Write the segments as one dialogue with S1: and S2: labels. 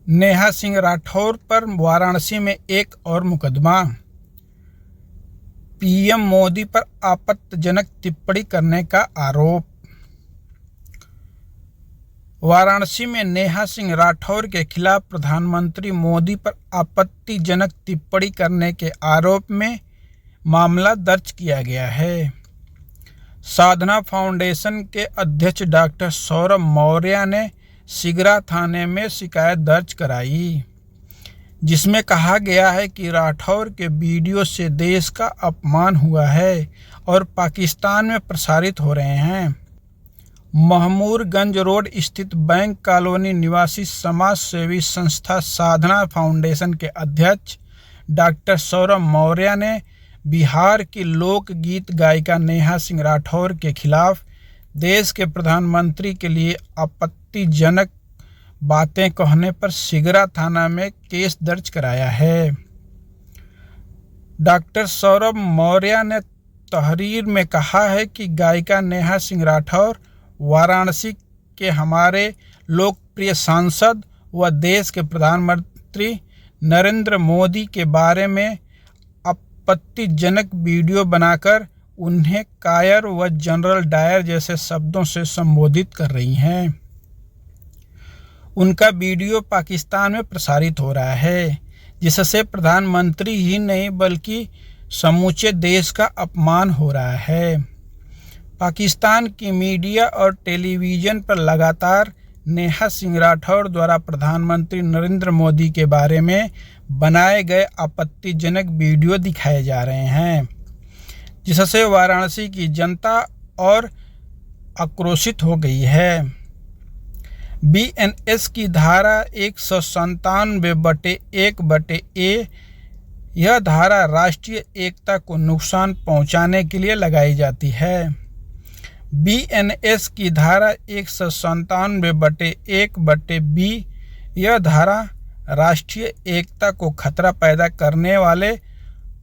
S1: नेहा सिंह राठौर पर वाराणसी में एक और मुकदमा। पीएम मोदी पर आपत्तिजनक टिप्पणी करने का आरोप। वाराणसी में नेहा सिंह राठौर के खिलाफ प्रधानमंत्री मोदी पर आपत्तिजनक टिप्पणी करने के आरोप में मामला दर्ज किया गया है। साधना फाउंडेशन के अध्यक्ष डॉक्टर सौरभ मौर्य ने सिगरा थाने में शिकायत दर्ज कराई, जिसमें कहा गया है कि राठौर के वीडियो से देश का अपमान हुआ है और पाकिस्तान में प्रसारित हो रहे हैं। महमूरगंज रोड स्थित बैंक कॉलोनी निवासी समाज सेवी संस्था साधना फाउंडेशन के अध्यक्ष डॉक्टर सौरभ मौर्य ने बिहार की लोकगीत गायिका नेहा सिंह राठौर के खिलाफ देश के प्रधानमंत्री के लिए आपत्तिजनक बातें कहने पर सिगरा थाना में केस दर्ज कराया है। डॉक्टर सौरभ मौर्य ने तहरीर में कहा है कि गायिका नेहा सिंह राठौर वाराणसी के हमारे लोकप्रिय सांसद व देश के प्रधानमंत्री नरेंद्र मोदी के बारे में आपत्तिजनक वीडियो बनाकर उन्हें कायर व जनरल डायर जैसे शब्दों से संबोधित कर रही हैं। उनका वीडियो पाकिस्तान में प्रसारित हो रहा है, जिससे प्रधानमंत्री ही नहीं बल्कि समूचे देश का अपमान हो रहा है। पाकिस्तान की मीडिया और टेलीविज़न पर लगातार नेहा सिंह राठौर द्वारा प्रधानमंत्री नरेंद्र मोदी के बारे में बनाए गए आपत्तिजनक वीडियो दिखाए जा रहे हैं, जिससे वाराणसी की जनता और आक्रोशित हो गई है। बीएनएस की धारा 197/1/A यह धारा राष्ट्रीय एकता को नुकसान पहुंचाने के लिए लगाई जाती है। बीएनएस की धारा 197/1/B यह धारा राष्ट्रीय एकता को खतरा पैदा करने वाले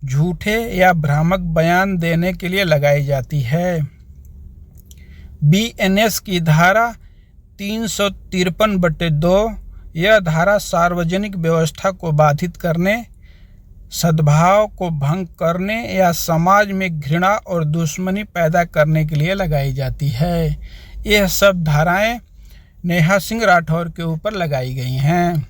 S1: झूठे या भ्रामक बयान देने के लिए लगाई जाती है। बीएनएस की धारा 353/2 यह धारा सार्वजनिक व्यवस्था को बाधित करने, सद्भाव को भंग करने या समाज में घृणा और दुश्मनी पैदा करने के लिए लगाई जाती है। यह सब धाराएं नेहा सिंह राठौर के ऊपर लगाई गई हैं।